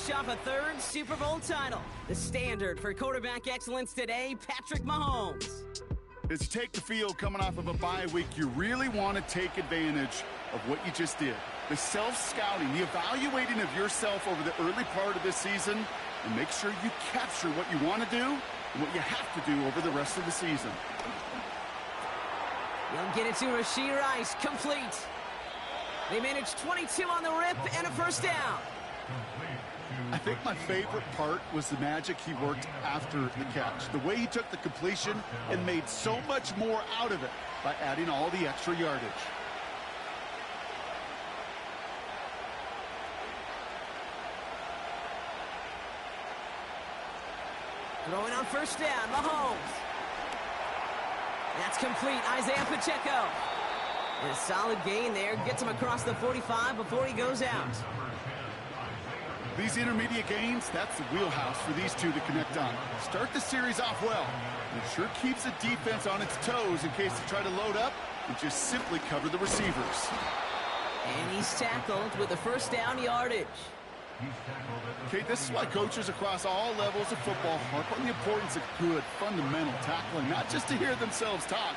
finish off a third Super Bowl title. The standard for quarterback excellence today, Patrick Mahomes. As you take the field coming off of a bye week, you really want to take advantage of what you just did. The self-scouting, the evaluating of yourself over the early part of this season, and make sure you capture what you want to do and what you have to do over the rest of the season. They'll get it to Rashee Rice, complete. They managed 22 on the rip and a first down. I think my favorite part was the magic he worked after the catch. The way he took the completion and made so much more out of it by adding all the extra yardage. Throwing on first down, Mahomes. That's complete, Isaiah Pacheco. And a solid gain there, gets him across the 45 before he goes out. These intermediate gains, that's the wheelhouse for these two to connect on. Start the series off well. It sure keeps the defense on its toes in case they try to load up and just simply cover the receivers. And he's tackled with a first down yardage. Okay, this is why coaches across all levels of football harp on the importance of good, fundamental tackling, not just to hear themselves talk.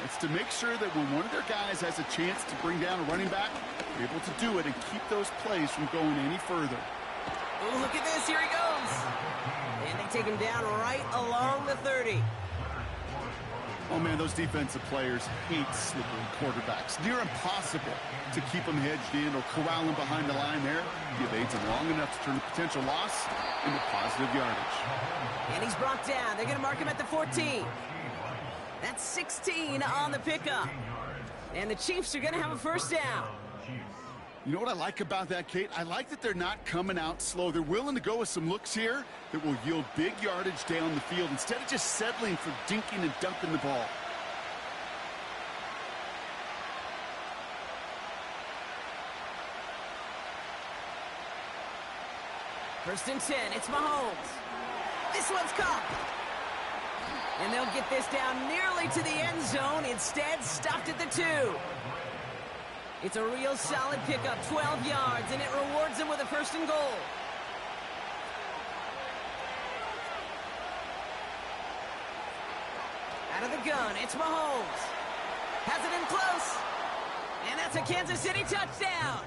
It's to make sure that when one of their guys has a chance to bring down a running back, they're able to do it and keep those plays from going any further. Oh, look at this. Here he goes. And they take him down right along the 30. Oh, man, those defensive players hate slippery quarterbacks. Near impossible to keep them hedged in or corral them behind the line there. He evades them long enough to turn a potential loss into positive yardage. And he's brought down. They're going to mark him at the 14. That's 16 on the pickup. And the Chiefs are going to have a first down. You know what I like about that, Kate? I like that they're not coming out slow. They're willing to go with some looks here that will yield big yardage down the field instead of just settling for dinking and dunking the ball. First and 10, it's Mahomes. This one's caught. And they'll get this down nearly to the end zone. Instead, stopped at the 2. It's a real solid pickup, 12 yards, and it rewards them with a first and goal. Out of the gun, it's Mahomes. Has it in close. And that's a Kansas City touchdown.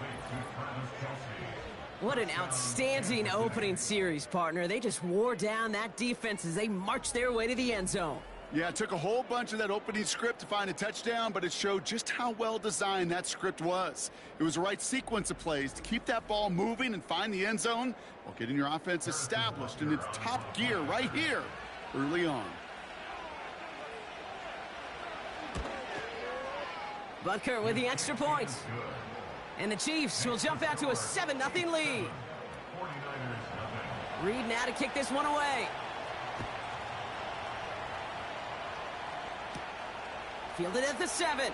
What an outstanding opening series, partner. They just wore down that defense as they marched their way to the end zone. Yeah, it took a whole bunch of that opening script to find a touchdown, but it showed just how well designed that script was. It was the right sequence of plays to keep that ball moving and find the end zone while getting your offense established in its top gear right here early on. Butker with the extra point. And the Chiefs will jump out to a 7-0 lead. Reed now to kick this one away. Fielded at the 7.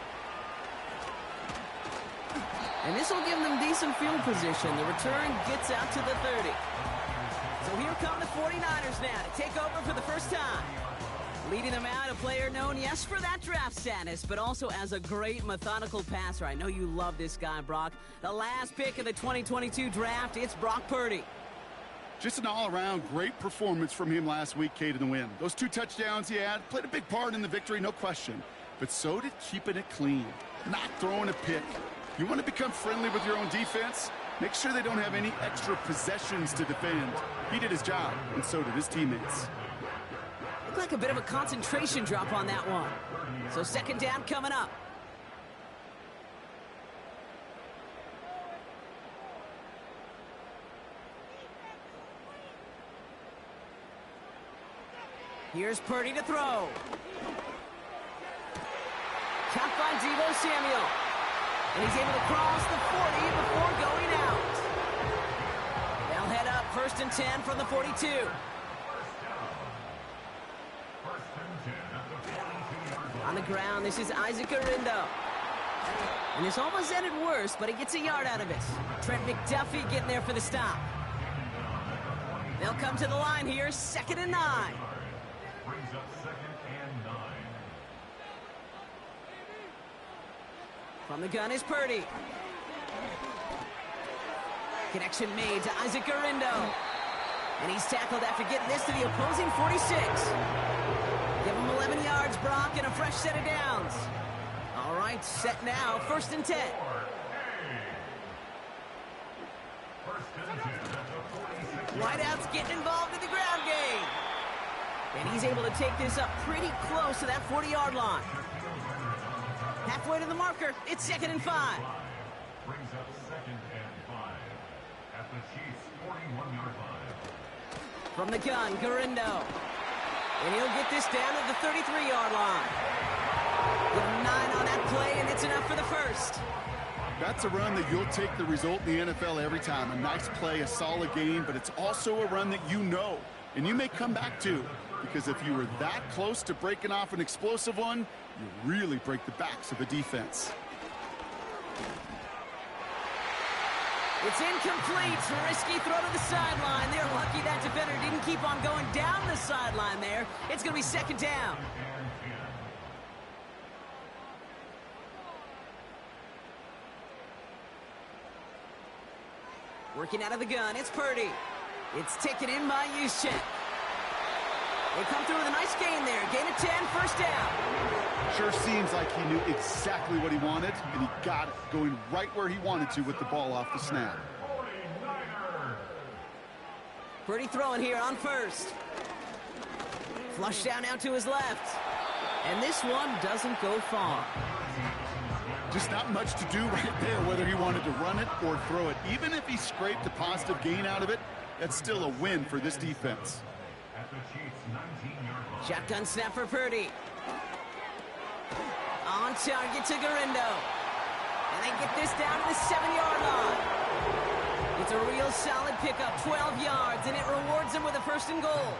And this will give them decent field position. The return gets out to the 30. So here come the 49ers now to take over for the first time. Leading them out, a player known, yes, for that draft status, but also as a great methodical passer. I know you love this guy, Brock. The last pick of the 2022 draft, it's Brock Purdy. Just an all-around great performance from him last week, Kate, in the win. Those 2 touchdowns he had played a big part in the victory, no question. But so did keeping it clean, not throwing a pick. You want to become friendly with your own defense? Make sure they don't have any extra possessions to defend. He did his job, and so did his teammates. Looked like a bit of a concentration drop on that one. So second down coming up. Here's Purdy to throw. Caught by Deebo Samuel. And he's able to cross the 40 before going out. They'll head up first and 10 from the 42. On the ground, this is Isaac Arindo. And this almost ended worse, but he gets a yard out of it. Trent McDuffie getting there for the stop. They'll come to the line here, 2nd and 9. Brings up 2nd and 9. From the gun is Purdy. Connection made to Isaac Gurindo. And he's tackled after getting this to the opposing 46. Give him 11 yards, Brock, and a fresh set of downs. All right, set now, 1st and 10. Wideout's getting involved in the ground game. And he's able to take this up pretty close to that 40-yard line. Halfway to the marker, it's 2nd and 5. Brings up 2nd and 5 at the Chiefs' 41-yard line. From the gun, Gurindo. And he'll get this down to the 33-yard line. Give him 9 on that play, and it's enough for the first. That's a run that you'll take the result in the NFL every time. A nice play, a solid game, but it's also a run that you know, and you may come back to. Because if you were that close to breaking off an explosive one, you really break the backs of the defense. It's incomplete. Risky throw to the sideline. They're lucky that defender didn't keep on going down the sideline there. It's going to be 2nd down. Working out of the gun, it's Purdy. It's taken in by Juszczyk. They come through with a nice gain there. Gain of 10, 1st down. Sure seems like he knew exactly what he wanted, and he got it, going right where he wanted to with the ball off the snap. Purdy throwing here on 1st. Flush down now to his left. And this one doesn't go far. Just not much to do right there, whether he wanted to run it or throw it. Even if he scraped a positive gain out of it, that's still a win for this defense. Shotgun snap for Purdy. On target to Gurindo. And they get this down to the 7-yard line. It's a real solid pickup, 12 yards, and it rewards them with a 1st and goal.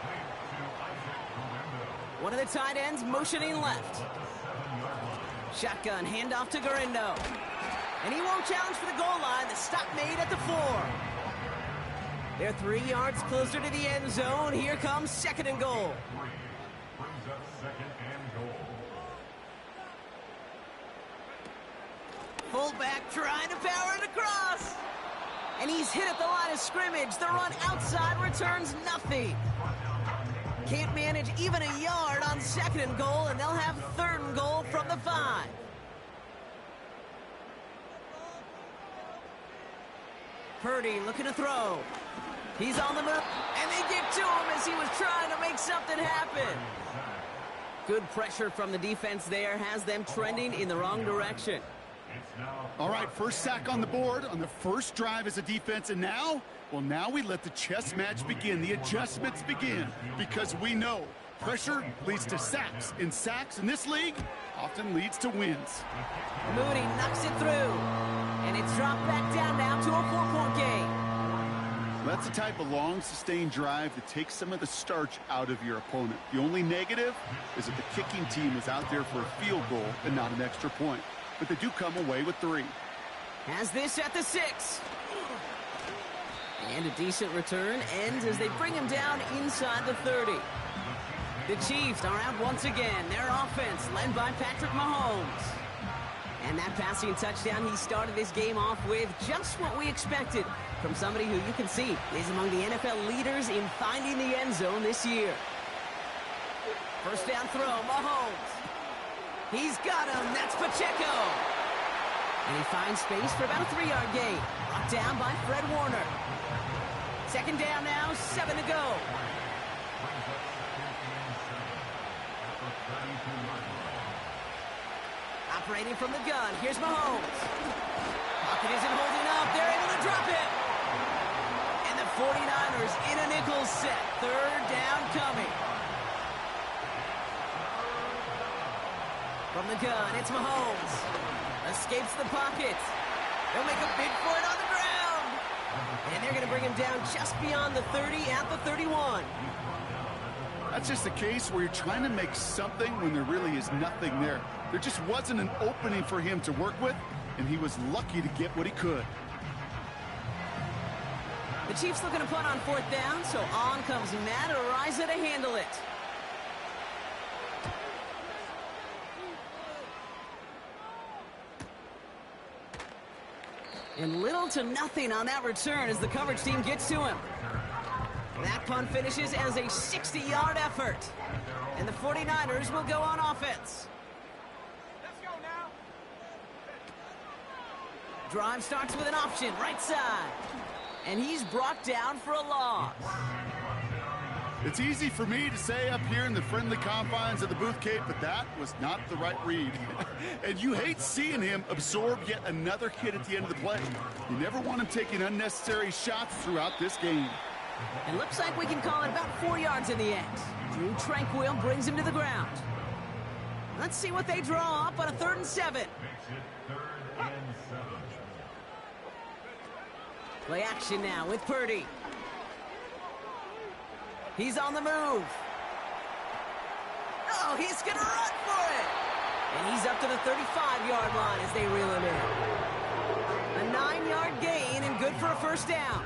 One of the tight ends motioning left. Shotgun, handoff to Gurindo. And he won't challenge for the goal line. The stop made at the 4. They're 3 yards closer to the end zone. Here comes 2nd and goal. Brings up 2nd and goal. Fullback trying to power it across. And he's hit at the line of scrimmage. The run outside returns nothing. Can't manage even a yard on 2nd and goal, and they'll have 3rd and goal from the 5. Purdy looking to throw. He's on the move, and they get to him as he was trying to make something happen. Good pressure from the defense there has them trending in the wrong direction. All right, first sack on the board on the first drive as a defense, and now, well, now we let the chess match begin, the adjustments begin, because we know pressure leads to sacks, and sacks in this league often leads to wins. Moody knocks it through, and it's dropped back down now to a 4-point game. That's the type of long, sustained drive that takes some of the starch out of your opponent. The only negative is that the kicking team is out there for a field goal and not an extra point. But they do come away with 3. Has this at the 6. And a decent return ends as they bring him down inside the 30. The Chiefs are out once again. Their offense led by Patrick Mahomes. And that passing touchdown he started this game off with, just what we expected from somebody who you can see is among the NFL leaders in finding the end zone this year. First down throw, Mahomes. He's got him. That's Pacheco. And he finds space for about a 3-yard gain. Brought down by Fred Warner. 2nd down now, 7 to go. Operating from the gun, here's Mahomes. Pocket isn't holding up. They're able to drop it. And the 49ers in a nickel set. 3rd down coming. From the gun, it's Mahomes. Escapes the pocket. They'll make a bid for it on the ground. And they're going to bring him down just beyond the 30 at the 31. That's just a case where you're trying to make something when there really is nothing there. There just wasn't an opening for him to work with, and he was lucky to get what he could. The Chiefs looking to punt on 4th down, so on comes Matt Araiza to handle it. And little to nothing on that return as the coverage team gets to him. That punt finishes as a 60-yard effort. And the 49ers will go on offense. Let's go now. Drive starts with an option, right side. And he's brought down for a loss. It's easy for me to say up here in the friendly confines of the Booth Cape, but that was not the right read. And you hate seeing him absorb yet another hit at the end of the play. You never want him taking unnecessary shots throughout this game. It looks like we can call it about 4 yards in the end. Drew Tranquill brings him to the ground. Let's see what they draw up on a 3rd and 7. Makes it 3rd and 7. Play action now with Purdy. He's on the move. Oh, he's going to run for it. And he's up to the 35-yard line as they reel him in. A 9-yard gain and good for a first down.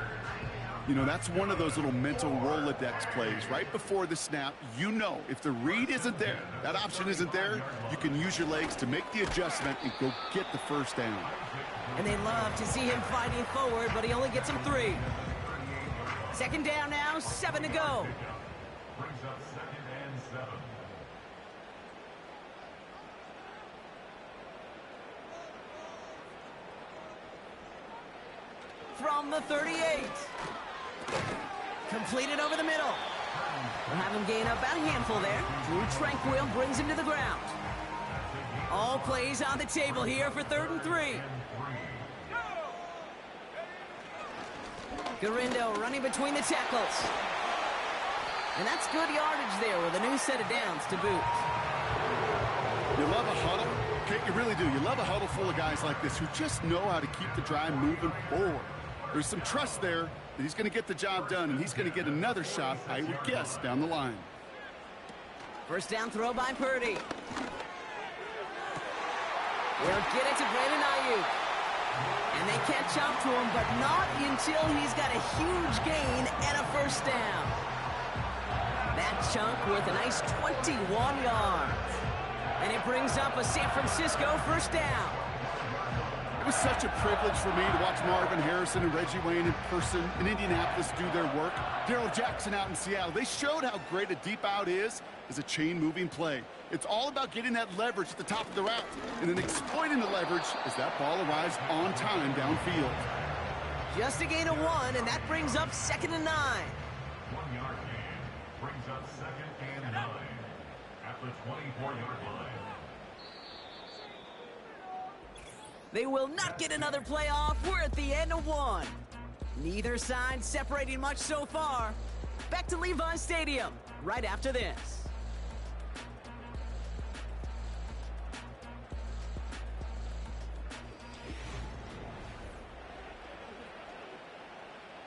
You know, that's one of those little mental Rolodex plays. Right before the snap, you know if the read isn't there, that option isn't there, you can use your legs to make the adjustment and go get the first down. And they love to see him fighting forward, but he only gets him 3. 2nd down now, 7 to go. Brings up 2nd and 7. From the 38. Completed over the middle. We'll have him gain up about a handful there. Drew Tranquill brings him to the ground. All plays on the table here for 3rd and 3. Garindo running between the tackles. And that's good yardage there with a new set of downs to boot. You love a huddle? Okay, you really do. You love a huddle full of guys like this who just know how to keep the drive moving forward. There's some trust there that he's going to get the job done, and he's going to get another shot, I would guess, down the line. First down throw by Purdy. They'll get it to Brandon Ayuk. And they catch up to him, but not until he's got a huge gain and a first down. That chunk with a nice 21 yards. And it brings up a San Francisco first down. It was such a privilege for me to watch Marvin Harrison and Reggie Wayne in person in Indianapolis do their work. Darrell Jackson out in Seattle. They showed how great a deep out is as a chain-moving play. It's all about getting that leverage at the top of the route and then exploiting the leverage as that ball arrives on time downfield. Just a gain of 1, and that brings up 2nd and 9. 1-yard gain brings up 2nd and 9 at the 24-yard line. They will not get another play off. We're at the end of 1. Neither side separating much so far. Back to Levi's Stadium right after this.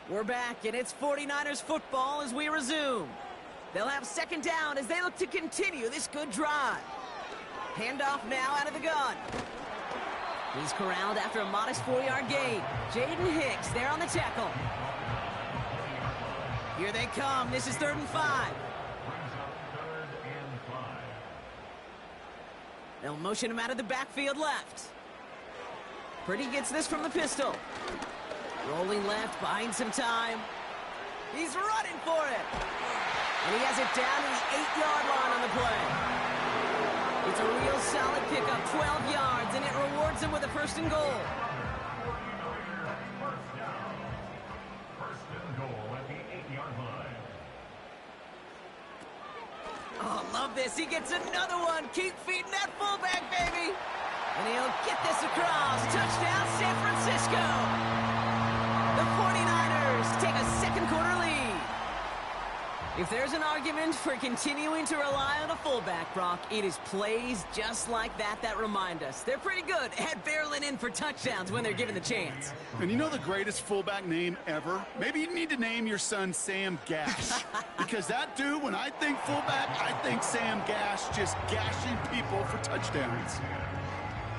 We're back, and it's 49ers football as we resume. They'll have 2nd down as they look to continue this good drive. Handoff now out of the gun. He's corralled after a modest 4-yard gain. Jaden Hicks there on the tackle. Here they come. This is 3rd and 5. Brings up 3rd and 5. They'll motion him out of the backfield left. Purdy gets this from the pistol. Rolling left, buying some time. He's running for it. And he has it down to the 8-yard line on the play. It's a real solid pickup, 12 yards, and it rewards him with a 1st and goal. First and goal at the 8-yard line. Oh, love this. He gets another one. Keep feeding that fullback, baby. And he'll get this across. Touchdown, San Francisco. The 49ers take a 2nd quarter lead. If there's an argument for continuing to rely on a fullback, Brock, it is plays just like that that remind us. They're pretty good at barreling in for touchdowns when they're given the chance. And you know the greatest fullback name ever? Maybe you need to name your son Sam Gash. Because that dude, when I think fullback, I think Sam Gash just gashing people for touchdowns.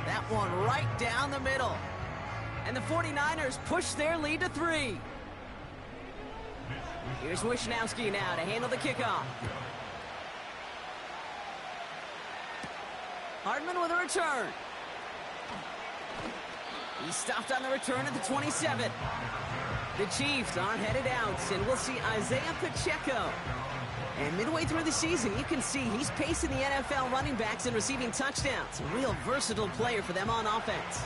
That one right down the middle. And the 49ers push their lead to 3. Here's Wishnowski now to handle the kickoff. Hardman with a return. He stopped on the return at the 27. The Chiefs are headed out, and we'll see Isaiah Pacheco. And midway through the season, you can see he's pacing the NFL running backs and receiving touchdowns. A real versatile player for them on offense.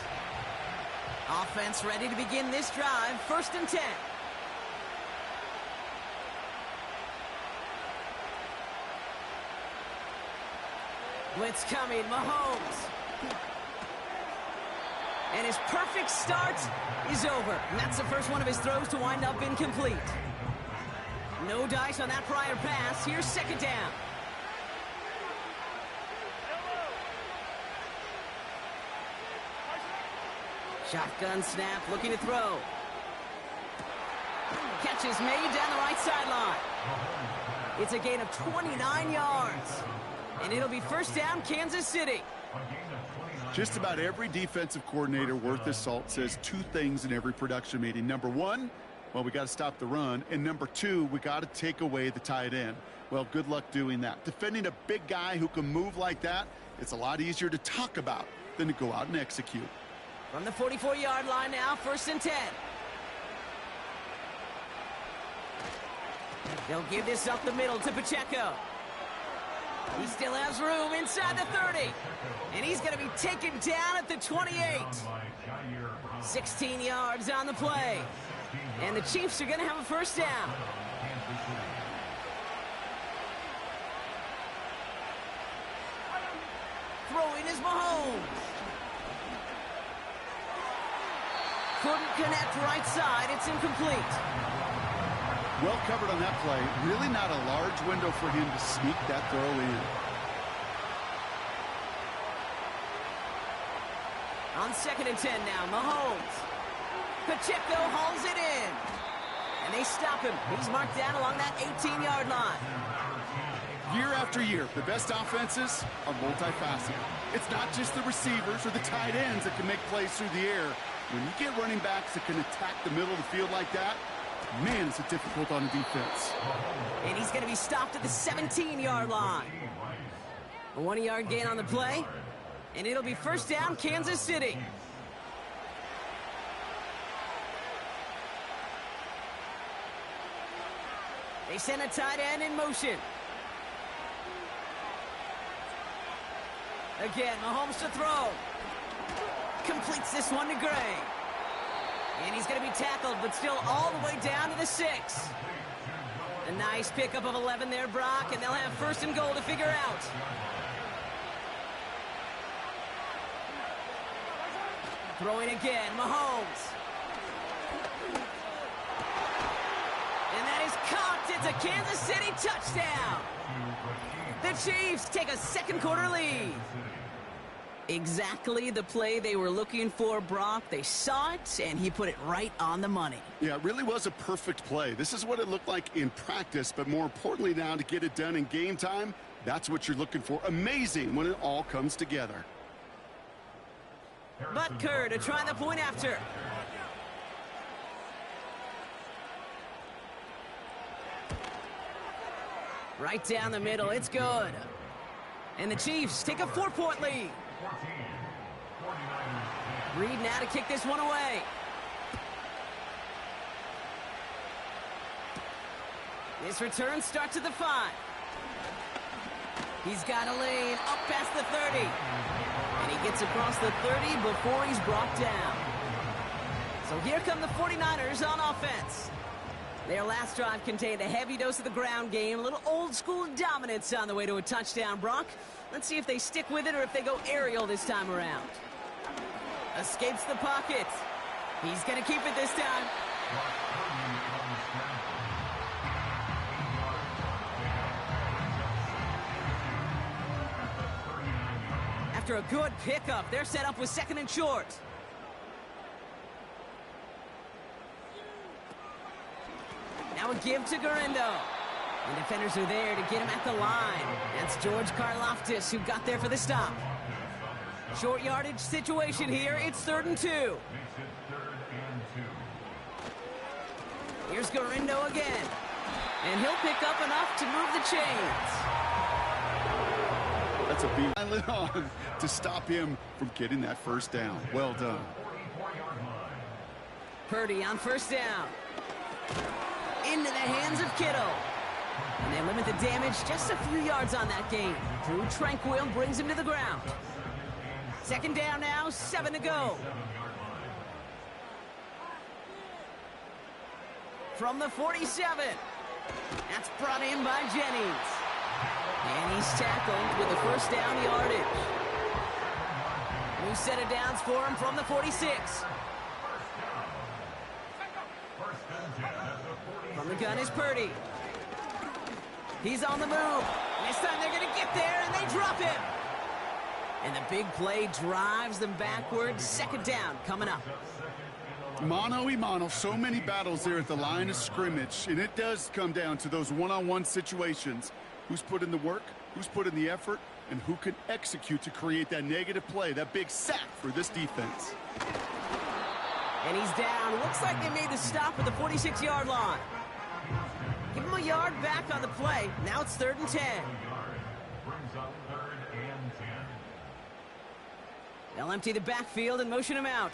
Offense ready to begin this drive. 1st and 10. Blitz coming, Mahomes. And his perfect start is over. And that's the first one of his throws to wind up incomplete. No dice on that prior pass. Here's 2nd down. Shotgun snap, looking to throw. Catch is made down the right sideline. It's a gain of 29 yards. And it'll be 1st down, Kansas City. Just about every defensive coordinator worth his salt says 2 things in every production meeting. Number 1, well, we got to stop the run. And number 2, we got to take away the tight end. Well, good luck doing that. Defending a big guy who can move like that, it's a lot easier to talk about than to go out and execute. From the 44-yard line now, 1st and 10. They'll give this up the middle to Pacheco. He still has room inside the 30. And he's going to be taken down at the 28. 16 yards on the play. And the Chiefs are going to have a 1st down. Throwing is Mahomes. Couldn't connect right side. It's incomplete. Well covered on that play. Really not a large window for him to sneak that throw in. On 2nd and 10 now, Mahomes. Pacheco hauls it in. And they stop him. He's marked down along that 18-yard line. Year after year, the best offenses are multifaceted. It's not just the receivers or the tight ends that can make plays through the air. When you get running backs that can attack the middle of the field like that, man, it's difficult on the defense. And he's going to be stopped at the 17-yard line. A 1-yard gain on the play. And it'll be 1st down, Kansas City. They send a tight end in motion. Again, Mahomes to throw. Completes this one to Gray. And he's going to be tackled, but still all the way down to the 6. A nice pickup of 11 there, Brock, and they'll have 1st and goal to figure out. Throwing again, Mahomes. And that is caught. It's a Kansas City touchdown. The Chiefs take a 2nd quarter lead. Exactly the play they were looking for, Brock. They saw it, and he put it right on the money. Yeah, it really was a perfect play. This is what it looked like in practice, but more importantly now to get it done in game time, that's what you're looking for. Amazing when it all comes together. Butker to try the point after. Right down the middle, it's good. And the Chiefs take a 4-point lead. Reed now to kick this one away. This return starts at the 5. He's got a lane up past the 30. And he gets across the 30 before he's brought down. So here come the 49ers on offense. Their last drive contained a heavy dose of the ground game, a little old-school dominance on the way to a touchdown, Brock. Let's see if they stick with it or if they go aerial this time around. Escapes the pocket. He's going to keep it this time. After a good pickup, they're set up with 2nd and short. Now a give to Gurindo. The defenders are there to get him at the line. That's George Karlaftis who got there for the stop. Short yardage situation here. It's 3rd and 2. Here's Gurindo again. And he'll pick up enough to move the chains. That's a beat on to stop him from getting that 1st down. Well done. Purdy on first down. Into the hands of Kittle. And they limit the damage just a few yards on that game. Drew Tranquil brings him to the ground. Second down now, 7 to go. From the 47. That's brought in by Jennings. And he's tackled with a first down yardage. New set of downs for him from the 46. From the gun is Purdy. He's on the move. This time they're going to get there, and they drop him. And the big play drives them backwards. Second down coming up. Mano a mano, so many battles there at the line of scrimmage, and it does come down to those one-on-one situations. Who's put in the work, who's put in the effort, and who can execute to create that negative play, that big sack for this defense. And he's down. Looks like they made the stop at the 46-yard line. Give him a yard back on the play. Now it's 3rd and 10. Brings up 3rd and 10. They'll empty the backfield and motion him out.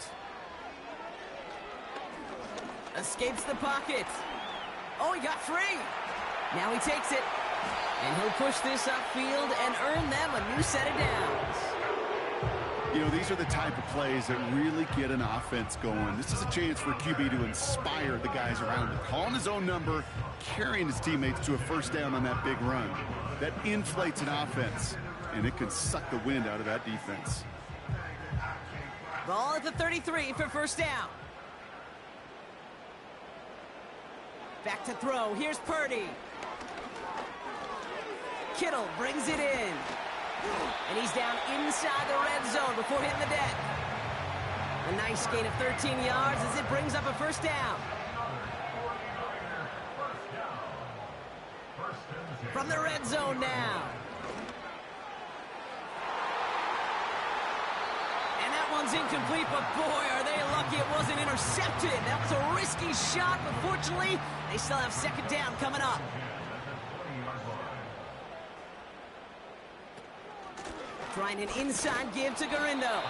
Escapes the pocket. Oh, he got free. Now he takes it. And he'll push this upfield and earn them a new set of downs. You know, these are the type of plays that really get an offense going. This is a chance for QB to inspire the guys around him. Calling his own number, carrying his teammates to a first down on that big run. That inflates an offense, and it can suck the wind out of that defense. Ball at the 33 for first down. Back to throw. Here's Purdy. Kittle brings it in. And he's down inside the red zone before hitting the deck. A nice gain of 13 yards as it brings up a first down. From the red zone now. And that one's incomplete, but boy, are they lucky it wasn't intercepted. That was a risky shot, but fortunately, they still have second down coming up. Trying an inside give to Garindo.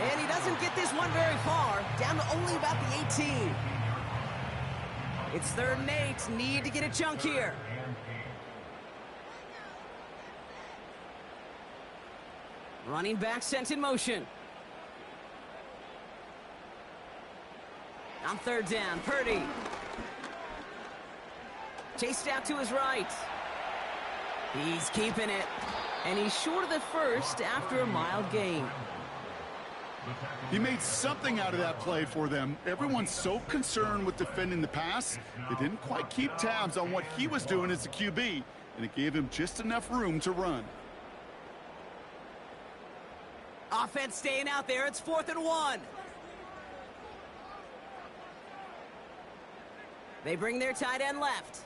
And he doesn't get this one very far. Down to only about the 18. It's 3rd and 8. Need to get a chunk here. Running back sent in motion. On 3rd down, Purdy. Chased out to his right. He's keeping it. And he's short of the first after a mild gain. He made something out of that play for them. Everyone's so concerned with defending the pass, they didn't quite keep tabs on what he was doing as a QB, and it gave him just enough room to run. Offense staying out there. It's 4th and 1. They bring their tight end left.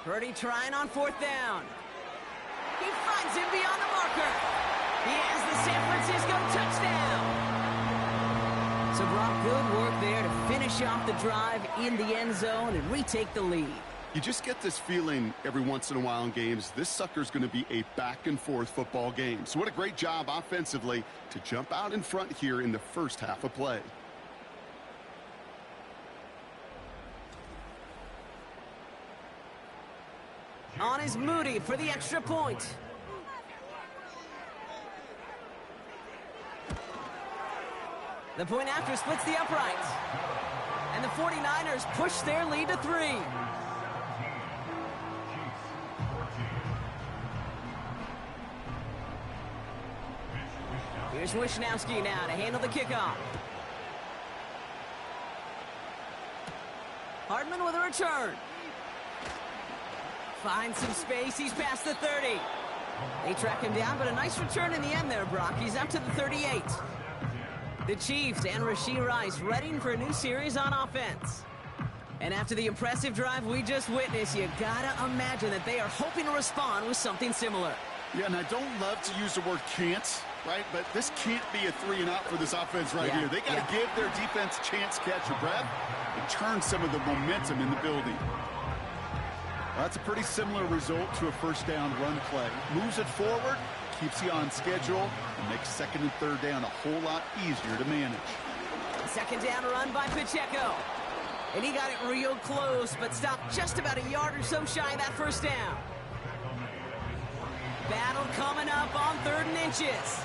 Purdy trying on 4th down. He finds him beyond the marker. He has the San Francisco touchdown. So Brock, good work there to finish off the drive in the end zone and retake the lead. You just get this feeling every once in a while in games, this sucker's going to be a back-and-forth football game. So what a great job offensively to jump out in front here in the first half of play. On is Moody for the extra point. The point after splits the uprights. And the 49ers push their lead to 3. Here's Wishnowski now to handle the kickoff. Hardman with a return. Finds some space. He's past the 30. They track him down, but a nice return in the end there, Brock. He's up to the 38. The Chiefs and Rashee Rice readying for a new series on offense. And after the impressive drive we just witnessed, you gotta imagine that they are hoping to respond with something similar. Yeah, and I don't love to use the word can't, right? But this can't be a 3-and-out for this offense right here. They got to give their defense a chance to catch a breath and turn some of the momentum in the building. Well, that's a pretty similar result to a first down run play. Moves it forward, keeps you on schedule, and makes 2nd and 3rd down a whole lot easier to manage. Second down run by Pacheco. And he got it real close, but stopped just about a yard or so shy of that first down. Battle coming up on 3rd and inches.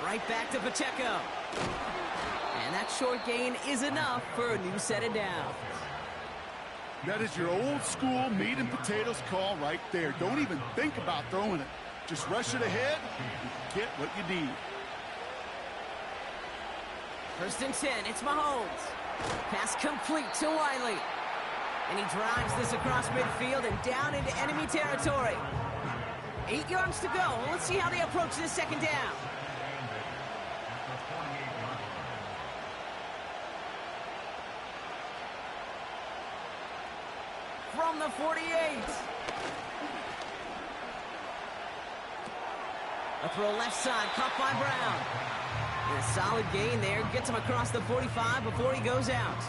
Right back to Pacheco. And that short gain is enough for a new set of downs. That is your old school meat and potatoes call right there. Don't even think about throwing it. Just rush it ahead and get what you need. 1st and 10, it's Mahomes. Pass complete to Wiley. And he drives this across midfield and down into enemy territory. 8 yards to go. Let's see how they approach this second down. From the 48. A throw left side, caught by Brown. And a solid gain there, gets him across the 45 before he goes out.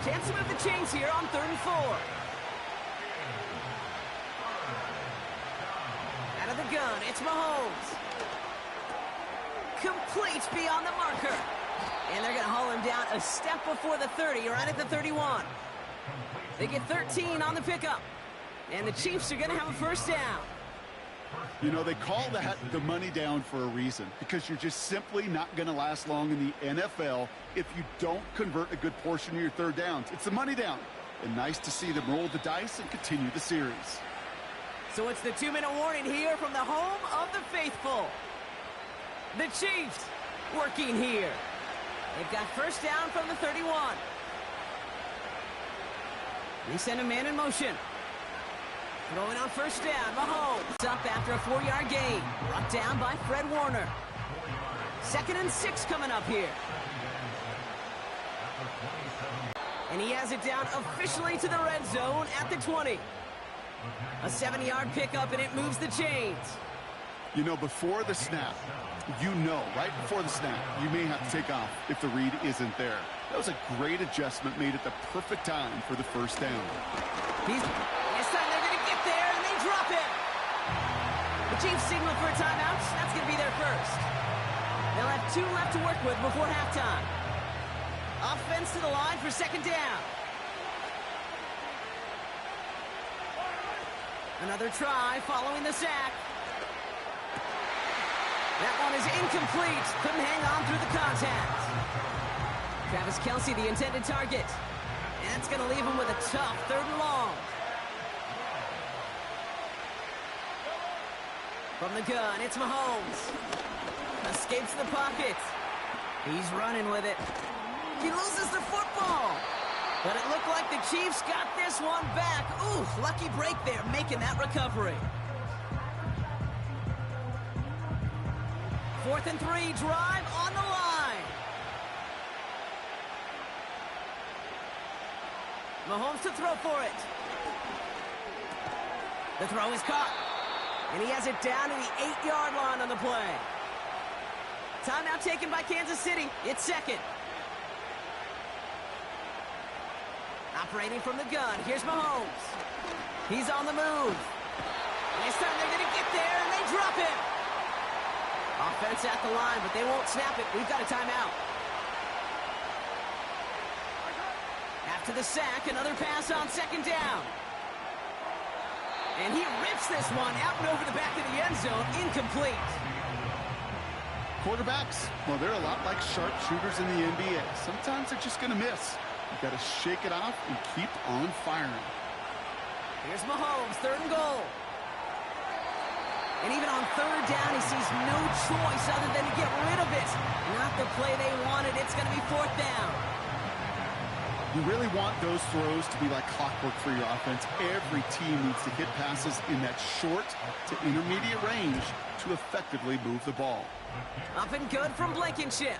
Chance to move the chains here on 3rd and 4. Out of the gun, it's Mahomes. Complete beyond the marker. And they're going to haul him down a step before the 30, right at the 31. They get 13 on the pickup. And the Chiefs are going to have a first down. You know, they call that the money down for a reason, because you're just simply not going to last long in the NFL if you don't convert a good portion of your 3rd downs. It's the money down. And nice to see them roll the dice and continue the series. So it's the 2-minute warning here from the home of the faithful. The Chiefs working here. They've got first down from the 31. They send a man in motion. Throwing on first down, Mahomes up after a 4-yard gain. Brought down by Fred Warner. 2nd and 6 coming up here. And he has it down officially to the red zone at the 20. A 7-yard pickup, and it moves the chains. You know, before the snap, right before the snap, you may have to take off if the read isn't there. That was a great adjustment made at the perfect time for the first down. This time they're going to get there, and they drop it. The Chiefs signal for a timeout. That's going to be their first. They'll have 2 left to work with before halftime. Offense to the line for second down. Another try following the sack. That one is incomplete. Couldn't hang on through the contact. Travis Kelce, the intended target. And that's going to leave him with a tough 3rd and long. From the gun, it's Mahomes. Escapes the pocket. He's running with it. He loses the football. But it looked like the Chiefs got this one back. Ooh, lucky break there, making that recovery. 4th and 3, drive on the line. Mahomes to throw for it. The throw is caught. And he has it down to the 8-yard line on the play. Timeout taken by Kansas City. It's second. Operating from the gun, here's Mahomes. He's on the move. And this time they're going to get there, and they drop it. Offense at the line, but they won't snap it. We've got a timeout. After the sack, another pass on second down. And he rips this one out and over the back of the end zone. Incomplete. Quarterbacks, well, they're a lot like sharpshooters in the NBA. Sometimes they're just going to miss. You've got to shake it off and keep on firing. Here's Mahomes, 3rd and goal. And even on 3rd down, he sees no choice other than to get rid of it. Not the play they wanted. It's going to be 4th down. You really want those throws to be like clockwork for your offense. Every team needs to hit passes in that short to intermediate range to effectively move the ball. Up and good from Blankenship.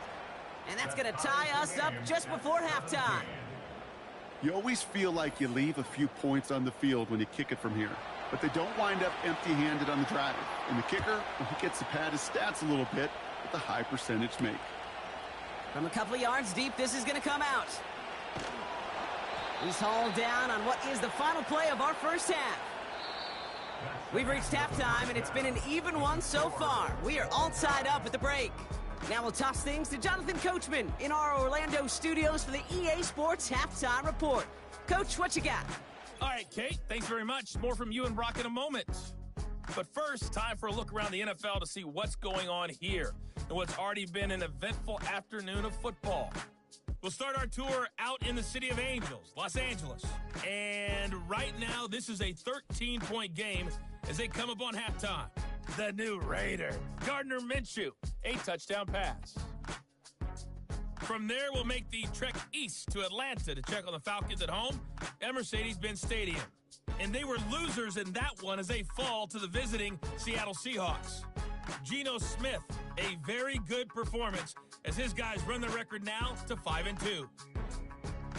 And that's going to tie us up just before halftime. You always feel like you leave a few points on the field when you kick it from here. But they don't wind up empty-handed on the drive. And the kicker, well, he gets to pad his stats a little bit with a high percentage make. From a couple of yards deep, this is going to come out. He's hauled down on what is the final play of our first half. We've reached halftime, and it's been an even one so far. We are all tied up at the break. Now we'll toss things to Jonathan Coachman in our Orlando studios for the EA Sports Halftime Report. Coach, what you got? All right, Kate, thanks very much. More from you and Brock in a moment. But first, time for a look around the NFL to see what's going on here and what's already been an eventful afternoon of football. We'll start our tour out in the City of Angels, Los Angeles. And right now, this is a 13-point game as they come up on halftime. The new Raider, Gardner Minshew, a touchdown pass. From there, we'll make the trek east to Atlanta to check on the Falcons at home at Mercedes-Benz Stadium. And they were losers in that one as they fall to the visiting Seattle Seahawks. Geno Smith, a very good performance as his guys run the record now to 5-2.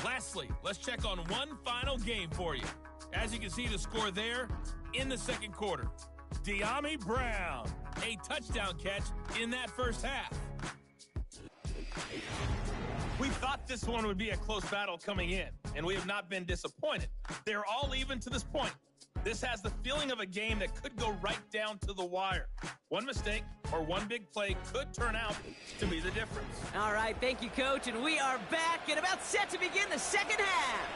Lastly, let's check on one final game for you. As you can see the score there in the second quarter. De'Ami Brown, a touchdown catch in that first half. We thought this one would be a close battle coming in, and we have not been disappointed. They're all even to this point. This has the feeling of a game that could go right down to the wire. One mistake or one big play could turn out to be the difference. All right, thank you, Coach, and we are back and about set to begin the second half.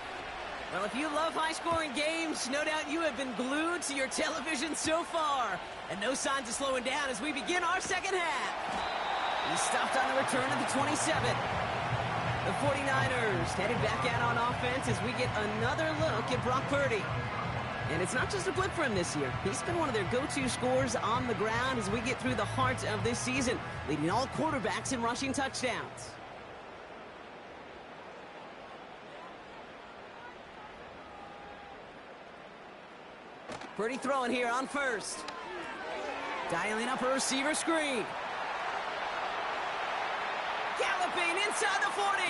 Well, if you love high-scoring games, no doubt you have been glued to your television so far. And no signs of slowing down as we begin our second half. He stopped on the return of the 27. The 49ers headed back out on offense as we get another look at Brock Purdy. And it's not just a blip for him this year. He's been one of their go-to scorers on the ground as we get through the heart of this season, leading all quarterbacks in rushing touchdowns. Purdy throwing here on first. Dialing up a receiver screen. Galloping inside the 40.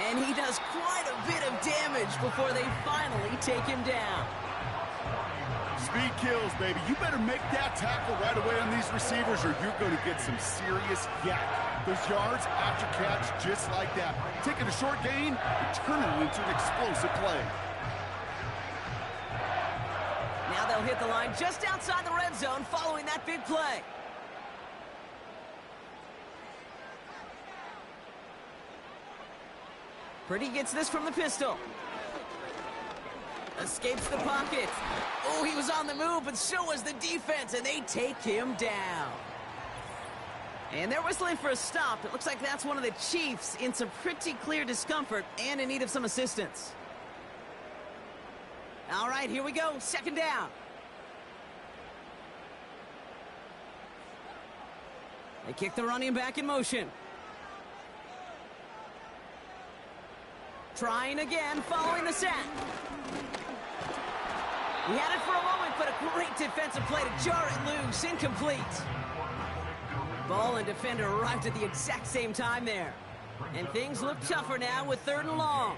And he does quite a bit of damage before they finally take him down. Speed kills, baby. You better make that tackle right away on these receivers or you're going to get some serious yak. Those yards after catch just like that. Taking a short gain and turning it into an explosive play. Now they'll hit the line just outside the red zone following that big play. Purdy gets this from the pistol. Escapes the pocket. Oh, he was on the move, but so was the defense, and they take him down. And they're whistling for a stop. It looks like that's one of the Chiefs in some pretty clear discomfort and in need of some assistance. All right, here we go. Second down. They kick the running back in motion. Trying again, following the sack. He had it for a moment, but a great defensive play to jar it loose. Incomplete. Ball and defender arrived at the exact same time there. And things look tougher now with 3rd and long.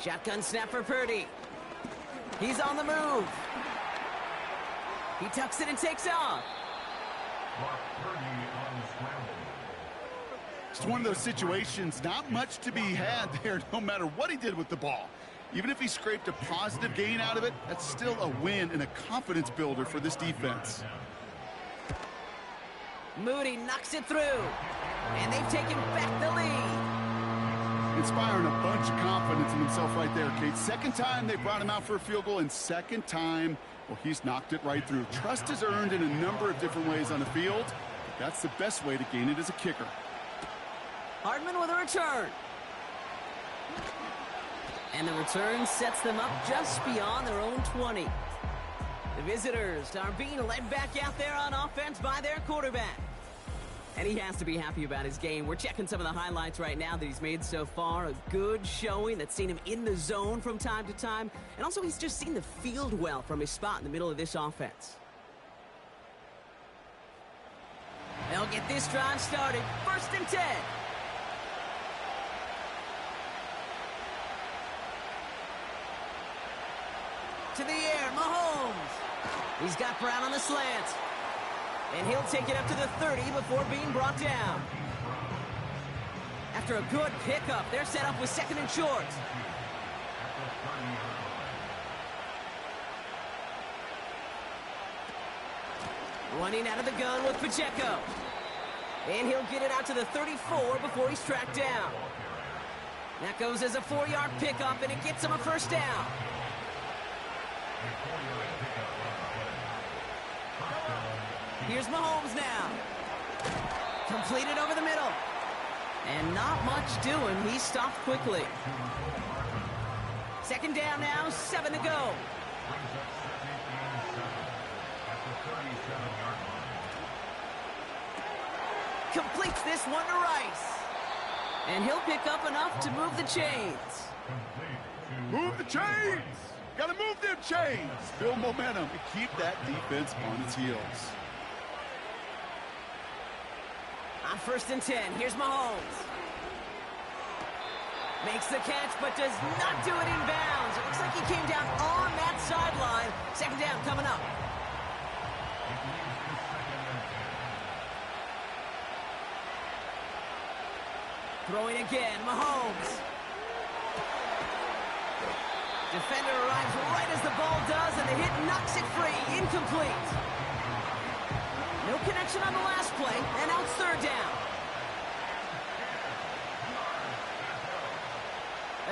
Shotgun snap for Purdy. He's on the move. He tucks it and takes off. It's one of those situations, not much to be had there no matter what he did with the ball. Even if he scraped a positive gain out of it, that's still a win and a confidence builder for this defense. Moody knocks it through, and they've taken back the lead. Inspiring a bunch of confidence in himself right there, Kate. Second time they brought him out for a field goal, and second time, well, he's knocked it right through. Trust is earned in a number of different ways on the field, but that's the best way to gain it as a kicker. Hardman with a return. And the return sets them up just beyond their own 20. The visitors are being led back out there on offense by their quarterback. And he has to be happy about his game. We're checking some of the highlights right now that he's made so far. A good showing that's seen him in the zone from time to time. And also he's just seen the field well from his spot in the middle of this offense. They'll get this drive started. 1st and 10. To the air, Mahomes. He's got Brown on the slant. And he'll take it up to the 30 before being brought down. After a good pickup, they're set up with 2nd and short. Running out of the gun with Pacheco. And he'll get it out to the 34 before he's tracked down. That goes as a 4-yard pickup, and it gets him a first down. Here's Mahomes now. Completed over the middle. And not much doing. He stopped quickly. Second down now, 7 to go. Completes this one to Rice. And he'll pick up enough to move the chains. Move the chains! Gotta move them chains! Build momentum and keep that defense on its heels. On 1st and 10, here's Mahomes. Makes the catch, but does not do it in bounds. It looks like he came down on that sideline. Second down coming up. Throwing again, Mahomes. Defender arrives right as the ball does, and the hit knocks it free. Incomplete. No connection on the last play, and now it's 3rd down.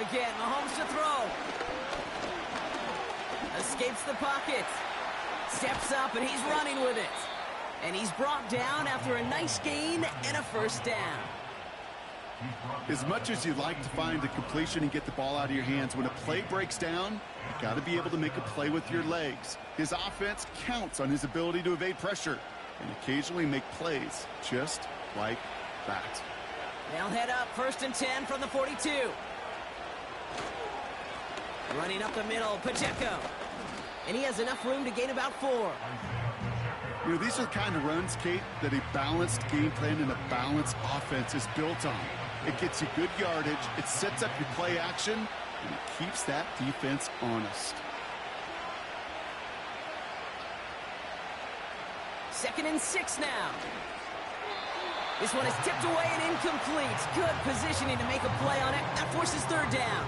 Again, Mahomes to throw. Escapes the pocket. Steps up, and he's running with it. And he's brought down after a nice gain and a first down. As much as you'd like to find a completion and get the ball out of your hands, when a play breaks down, you've got to be able to make a play with your legs. His offense counts on his ability to evade pressure and occasionally make plays just like that. They'll head up 1st and 10 from the 42. Running up the middle, Pacheco. And he has enough room to gain about 4. You know, these are the kind of runs, Kate, that a balanced game plan and a balanced offense is built on. It gets you good yardage, it sets up your play action, and it keeps that defense honest. 2nd and 6 now. This one is tipped away and incomplete. Good positioning to make a play on it. That forces 3rd down.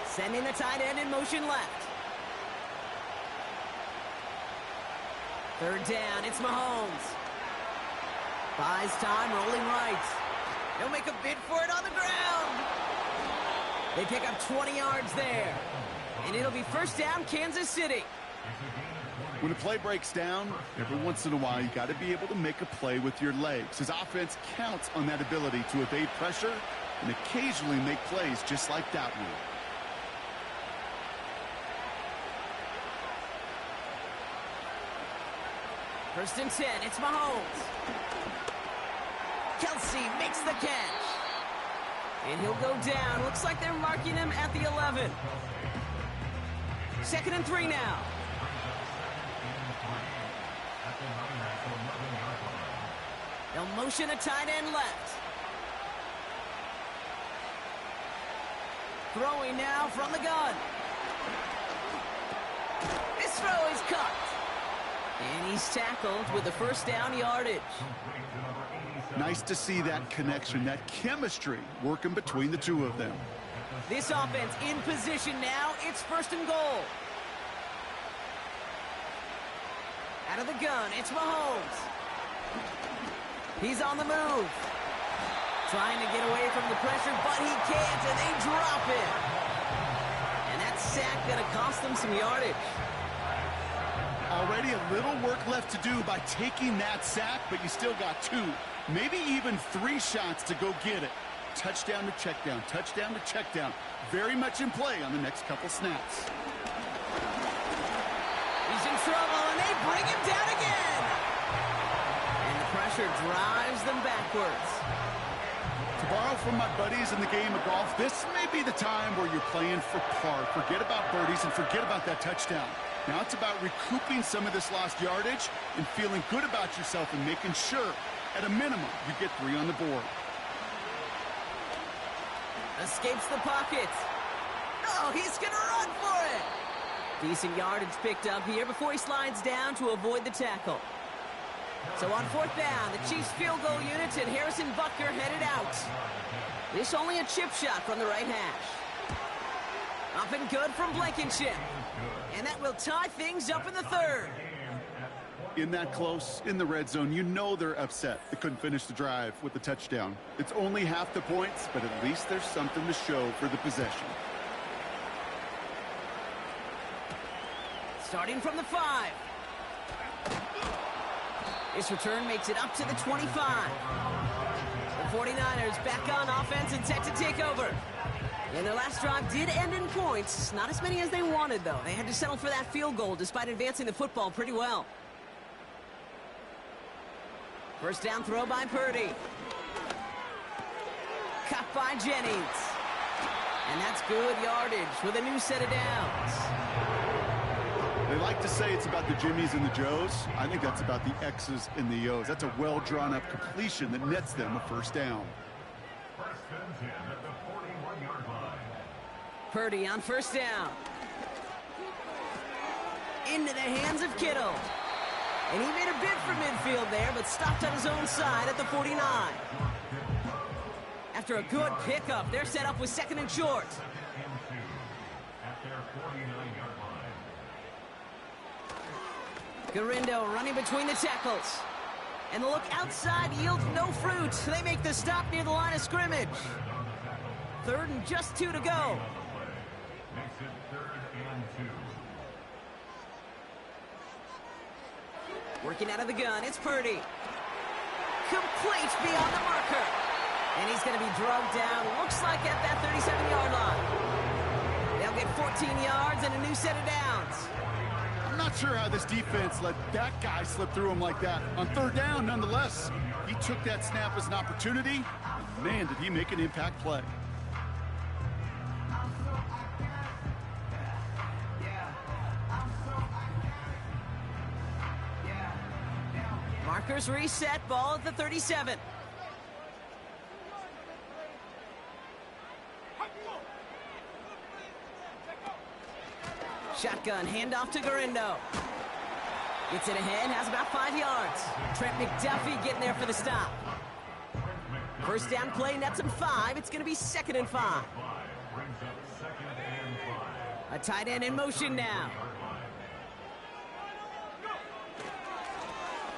Sending the tight end in motion left. 3rd down, it's Mahomes. Buys time, rolling right. He'll make a bid for it on the ground. They pick up 20 yards there. And it'll be 1st down, Kansas City. When a play breaks down, every once in a while, you got to be able to make a play with your legs. His offense counts on that ability to evade pressure and occasionally make plays just like that one. First and 10, it's Mahomes. Kelsey makes the catch. And he'll go down. Looks like they're marking him at the 11. 2nd and 3 now. They'll motion a tight end left. Throwing now from the gun. This throw is cut. And he's tackled with the 1st down yardage. Nice to see that connection, that chemistry working between the two of them. This offense in position now. It's 1st and goal. Out of the gun, it's Mahomes. He's on the move. Trying to get away from the pressure, but he can't, and they drop it. And that sack going to cost them some yardage. Already a little work left to do by taking that sack, but you still got 2, maybe even 3 shots to go get it. Touchdown to check down, touchdown to check down. Very much in play on the next couple snaps. He's in trouble, and they bring him down again. And the pressure drives them backwards. To borrow from my buddies in the game of golf, this may be the time where you're playing for par. Forget about birdies and forget about that touchdown. Now it's about recouping some of this lost yardage and feeling good about yourself and making sure, at a minimum, you get 3 on the board. Escapes the pocket. Oh, he's going to run for it. Decent yardage picked up here before he slides down to avoid the tackle. So on 4th down, the Chiefs field goal unit and Harrison Butker headed out. This only a chip shot from the right hash. Up and good from Blankenship. And that will tie things up in the third. In that close, in the red zone, you know they're upset they couldn't finish the drive with the touchdown. It's only half the points, but at least there's something to show for the possession. Starting from the 5. This return makes it up to the 25. The 49ers back on offense and set to take over. And their last drive did end in points. Not as many as they wanted, though. They had to settle for that field goal despite advancing the football pretty well. First down throw by Purdy. Cut by Jennings. And that's good yardage with a new set of downs. They like to say it's about the Jimmies and the Joes. I think that's about the X's and the O's. That's a well-drawn-up completion that nets them a first down. First and 10 at the 41-yard line. Purdy on first down. Into the hands of Kittle. And he made a bid for midfield there, but stopped on his own side at the 49. After a good pickup, they're set up with second and short. At their 49-yard line. Garindo running between the tackles. And the look outside yields no fruit. They make the stop near the line of scrimmage. Third and just 2 to go. Makes it 3rd and 2. Working out of the gun, it's Purdy. Complete beyond the marker. And he's going to be drugged down, looks like at that 37-yard line. They'll get 14 yards and a new set of downs. I'm not sure how this defense let that guy slip through him like that. On third down, nonetheless, he took that snap as an opportunity. Man, did he make an impact play. Markers reset, ball at the 37. Shotgun, handoff to Garindo. Gets it ahead, has about 5 yards. Trent McDuffie getting there for the stop. First down play, nets him 5. It's going to be 2nd and 5. Brings up 2nd and 5. A tight end in motion now.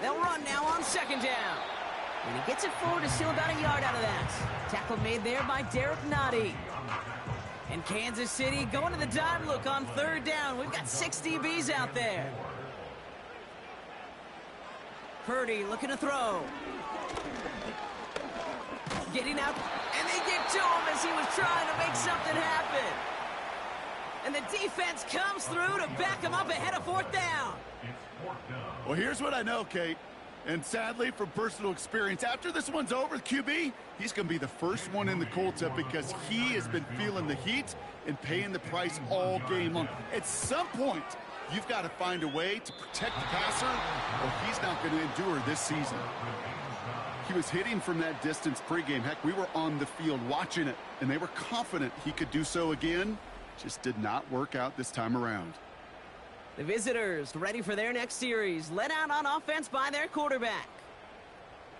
They'll run now on 2nd down. And he gets it forward to steal about a yard out of that. Tackle made there by Derek Nottie. And Kansas City going to the dime look on 3rd down. We've got 6 DBs out there. Purdy looking to throw. Getting out, and they get to him as he was trying to make something happen. And the defense comes through to back him up ahead of 4th down. It's 4th down. Well, here's what I know, Kate. And sadly, from personal experience, after this one's over, QB, he's going to be the first one in the cold tub because he has been feeling the heat and paying the price all game long. At some point, you've got to find a way to protect the passer, or he's not going to endure this season. He was hitting from that distance pregame. Heck, we were on the field watching it, and they were confident he could do so again. Just did not work out this time around. The visitors ready for their next series, led out on offense by their quarterback.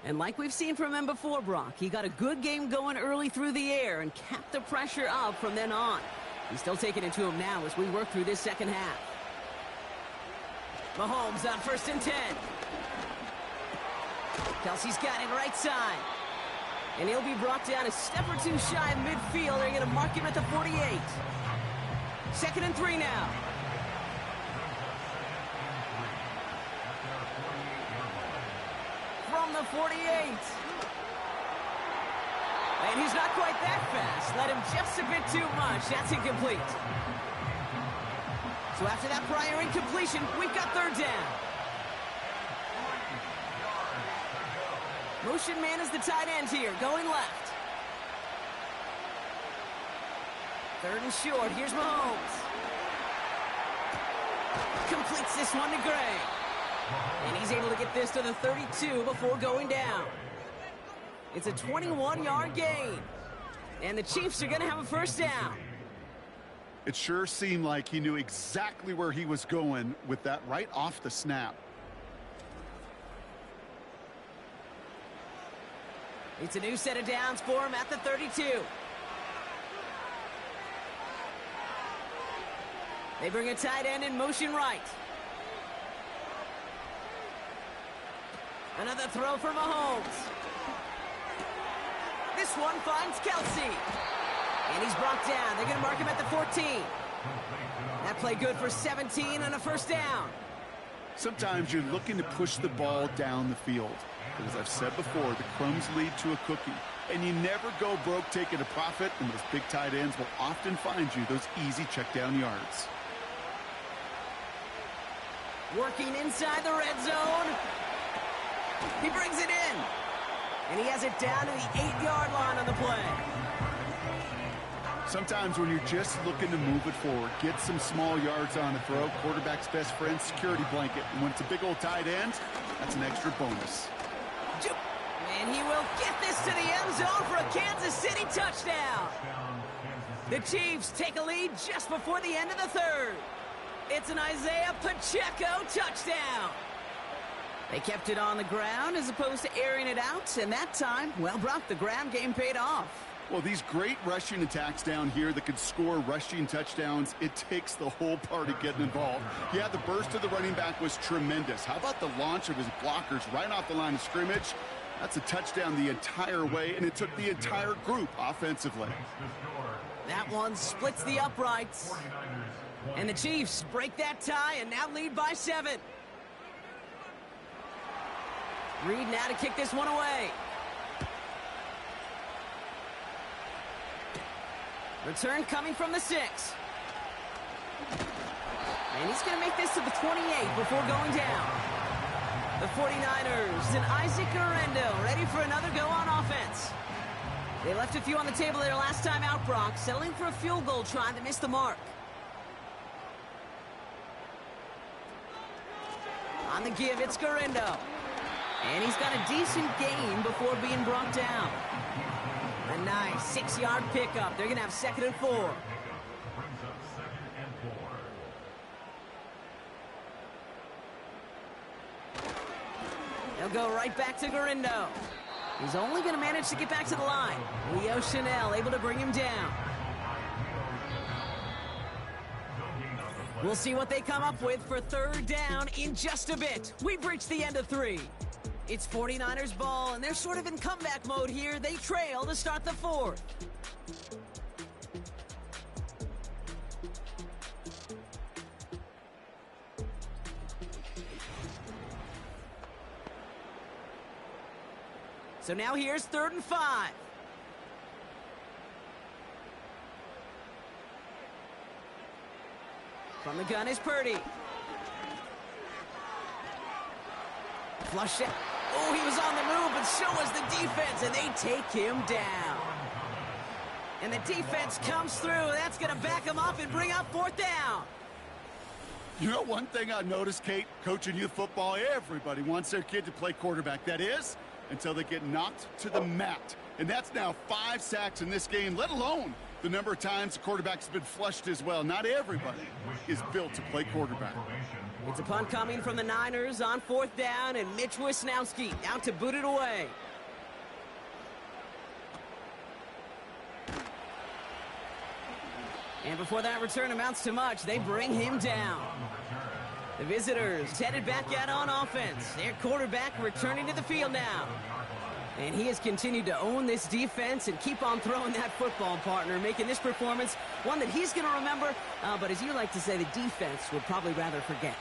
And like we've seen from him before, Brock, he got a good game going early through the air and kept the pressure up from then on. He's still taking it to him now as we work through this second half. Mahomes on 1st and 10. Kelsey's got it right side. And he'll be brought down a step or 2 shy of midfield. They're going to mark him at the 48. 2nd and 3 now. From the 48. And he's not quite that fast. Let him just a bit too much. That's incomplete. So after that prior incompletion, we've got 3rd down. Motion man is the tight end here, going left. 3rd and short. Here's Mahomes. Completes this one to Gray. And he's able to get this to the 32 before going down. It's a 21-yard gain. And the Chiefs are going to have a first down. It sure seemed like he knew exactly where he was going with that right off the snap. It's a new set of downs for him at the 32. They bring a tight end in motion right. Another throw for Mahomes. This one finds Kelsey. And he's brought down. They're going to mark him at the 14. That play good for 17 and a first down. Sometimes you're looking to push the ball down the field. But as I've said before, the crumbs lead to a cookie. And you never go broke taking a profit, and those big tight ends will often find you those easy check down yards. Working inside the red zone. He brings it in. And he has it down to the 8-yard line on the play. Sometimes when you're just looking to move it forward, get some small yards on a throw, quarterback's best friend, security blanket. And when it's a big old tight end, that's an extra bonus. And he will get this to the end zone for a Kansas City touchdown. The Chiefs take a lead just before the end of the third. It's an Isaiah Pacheco touchdown. They kept it on the ground as opposed to airing it out, and that time, well, Brock, the ground game paid off. Well, these great rushing attacks down here that could score rushing touchdowns, it takes the whole party getting involved. Yeah, the burst of the running back was tremendous. How about the launch of his blockers right off the line of scrimmage? That's a touchdown the entire way, and it took the entire group offensively. That one splits the uprights. And the Chiefs break that tie and now lead by 7. Reed now to kick this one away. Return coming from the 6. And he's going to make this to the 28 before going down. The 49ers and Isaac Guerrero ready for another go on offense. They left a few on the table their last time out, Brock, settling for a field goal try that missed the mark. On the give, it's Guerrero. And he's got a decent gain before being brought down. A nice 6-yard pickup. They're going to have 2nd and 4. Brings up 2nd and 4. He'll go right back to Guerrero. He's only going to manage to get back to the line. Leo Chanel able to bring him down. We'll see what they come up with for 3rd down in just a bit. We've reached the end of 3. It's 49ers ball, and they're sort of in comeback mode here. They trail to start the 4th. So now here's 3rd and 5. From the gun is Purdy. Flush it. Oh, he was on the move, but so was the defense, and they take him down. And the defense comes through. That's going to back him up and bring up 4th down. You know one thing I noticed, Kate, coaching youth football, everybody wants their kid to play quarterback. That is, until they get knocked to the mat. And that's now 5 sacks in this game, let alone the number of times the quarterback's been flushed as well. Not everybody is built to play quarterback. It's a punt coming from the Niners on 4th down, and Mitch Wisnowski out to boot it away. And before that return amounts to much, they bring him down. The visitors headed back out on offense. Their quarterback returning to the field now. And he has continued to own this defense and keep on throwing that football, partner, making this performance one that he's going to remember, but as you like to say, the defense would probably rather forget.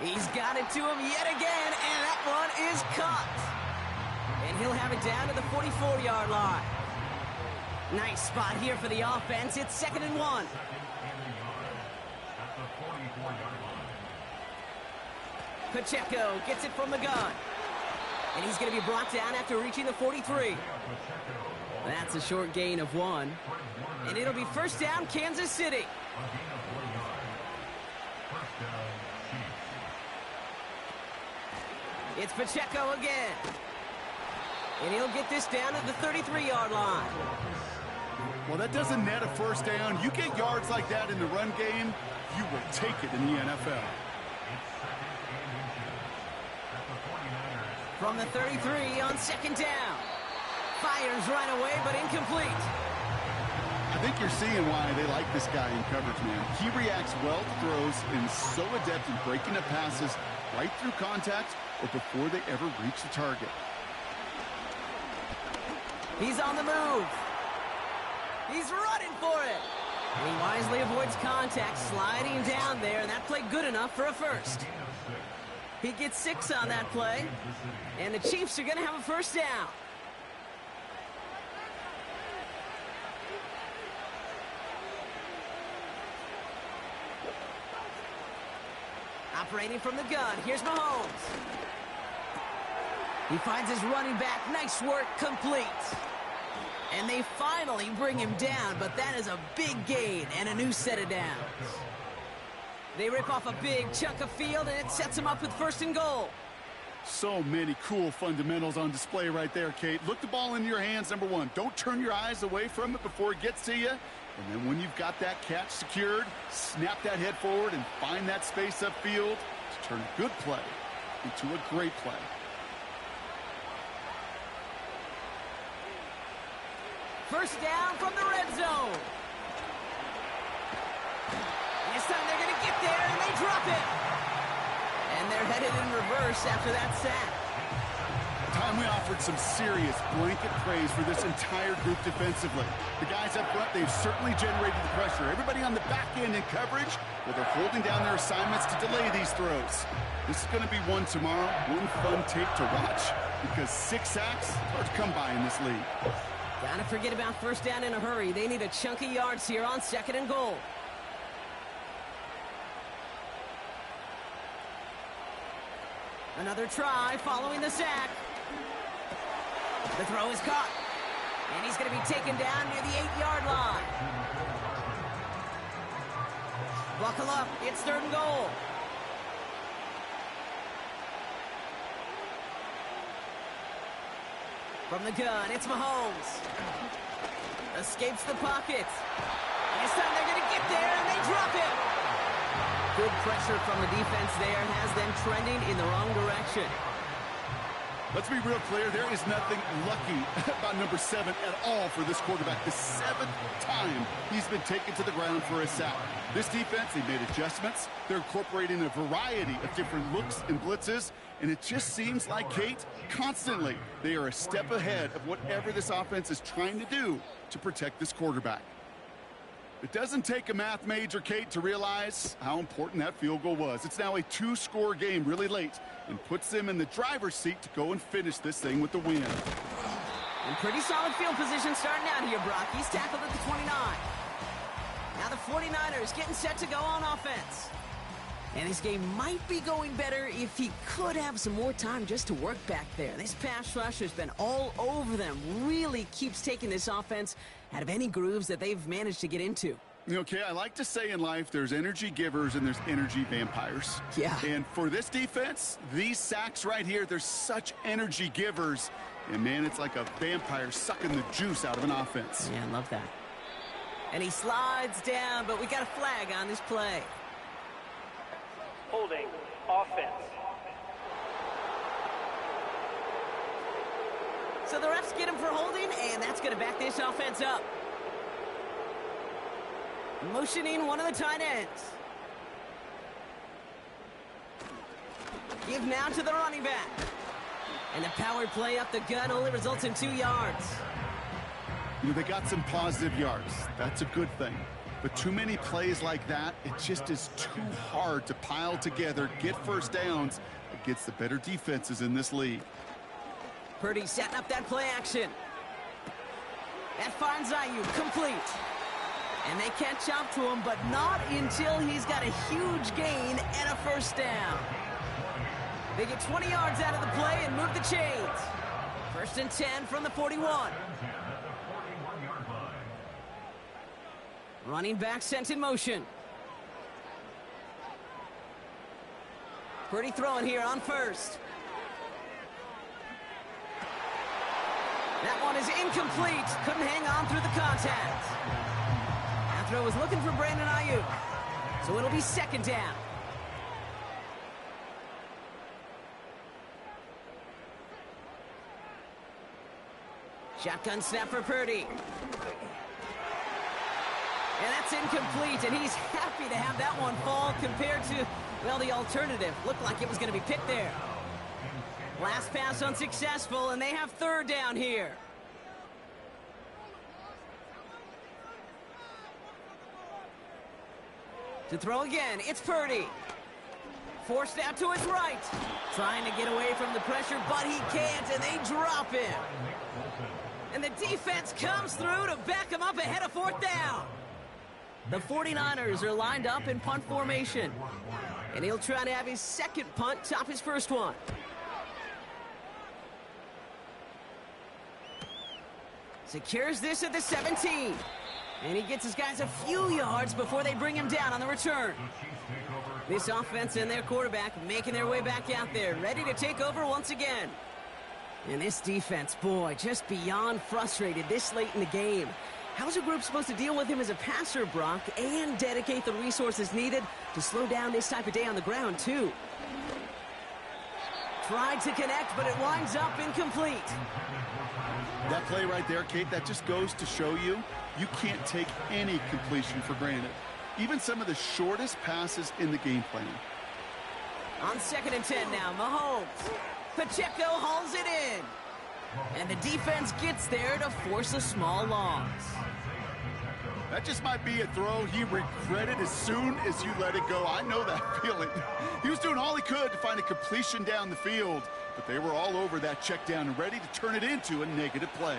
He's got it to him yet again, and that one is caught. And he'll have it down to the 44-yard line. Nice spot here for the offense. It's 2nd and 1. Pacheco gets it from the gun. And he's going to be brought down after reaching the 43. That's a short gain of 1. And it'll be 1st down, Kansas City. It's Pacheco again. And he'll get this down at the 33-yard line. Well, that doesn't net a 1st down. You get yards like that in the run game, you will take it in the NFL. From the 33 on 2nd down. Fires right away, but incomplete. I think you're seeing why they like this guy in coverage, man. He reacts well to throws and is so adept in breaking up passes right through contact or before they ever reach the target. He's on the move. He's running for it. He wisely avoids contact, sliding down there, and that play good enough for a first. He gets 6 on that play, and the Chiefs are going to have a first down. Operating from the gun, here's Mahomes. He finds his running back. Nice work, complete. And they finally bring him down, but that is a big gain and a new set of downs. They rip off a big chunk of field, and it sets him up with 1st and goal. So many cool fundamentals on display right there, Kate. Look the ball into your hands, number one. Don't turn your eyes away from it before it gets to you. And then when you've got that catch secured, snap that head forward and find that space upfield to turn a good play into a great play. First down from the red zone. This time they're going to get there, and they drop it. And they're headed in reverse after that sack. Time we offered some serious blanket praise for this entire group defensively. The guys up front, they've certainly generated the pressure. Everybody on the back end in coverage, well, they're holding down their assignments to delay these throws. This is going to be one tomorrow, one fun tape to watch, because 6 sacks, hard to come by in this league. Gotta forget about first down in a hurry. They need a chunk of yards here on 2nd and goal. Another try following the sack. The throw is caught. And he's going to be taken down near the 8-yard line. Buckle up. It's 3rd and goal. From the gun, it's Mahomes. Escapes the pocket. And this time they're going to get there, and they drop it. Good pressure from the defense there has them trending in the wrong direction. Let's be real clear. There is nothing lucky about number 7 at all for this quarterback. The 7th time he's been taken to the ground for a sack. This defense, they made adjustments. They're incorporating a variety of different looks and blitzes. And it just seems like, Kate, constantly they are a step ahead of whatever this offense is trying to do to protect this quarterback. It doesn't take a math major, Kate, to realize how important that field goal was. It's now a 2-score game really late and puts them in the driver's seat to go and finish this thing with the win. And pretty solid field position starting out here, Brock. He's tackled at the 29. Now the 49ers getting set to go on offense. And this game might be going better if he could have some more time just to work back there. This pass rush has been all over them. Really keeps taking this offense out of any grooves that they've managed to get into. Okay, I like to say in life there's energy givers and there's energy vampires. Yeah. And for this defense, these sacks right here, they're such energy givers. And, man, it's like a vampire sucking the juice out of an offense. Yeah, I love that. And he slides down, but we got a flag on this play. Holding offense. So the refs get him for holding, and that's going to back this offense up. Motioning one of the tight ends. Give now to the running back. And the power play up the gun only results in 2 yards. You know, they got some positive yards. That's a good thing. But too many plays like that, it just is too hard to pile together, get first downs against the better defenses in this league. Purdy setting up that play action. That finds Ayuk complete. And they catch up to him, but not until he's got a huge gain and a first down. They get 20 yards out of the play and move the chains. 1st and 10 from the 41. Running back sent in motion. Purdy throwing here on 1st. That one is incomplete. Couldn't hang on through the contact. That throw was looking for Brandon Ayuk. So it'll be 2nd down. Shotgun snap for Purdy. And that's incomplete, and he's happy to have that one fall compared to, well, the alternative. Looked like it was going to be picked there. Last pass unsuccessful, and they have third down here. To throw again, it's Purdy. Forced out to his right. Trying to get away from the pressure, but he can't, and they drop him. And the defense comes through to back him up ahead of fourth down. The 49ers are lined up in punt formation. And he'll try to have his second punt top his first one. Secures this at the 17. And he gets his guys a few yards before they bring him down on the return. This offense and their quarterback making their way back out there, ready to take over once again. And this defense, boy, just beyond frustrated this late in the game. How's a group supposed to deal with him as a passer, Brock, and dedicate the resources needed to slow down this type of day on the ground, too? Tried to connect, but it winds up incomplete. That play right there, Kate, that just goes to show you can't take any completion for granted. Even some of the shortest passes in the game plan. On 2nd and 10 now, Mahomes. Pacheco hauls it in. And the defense gets there to force a small loss. That just might be a throw he regretted as soon as you let it go. I know that feeling. He was doing all he could to find a completion down the field, but they were all over that check down and ready to turn it into a negative play.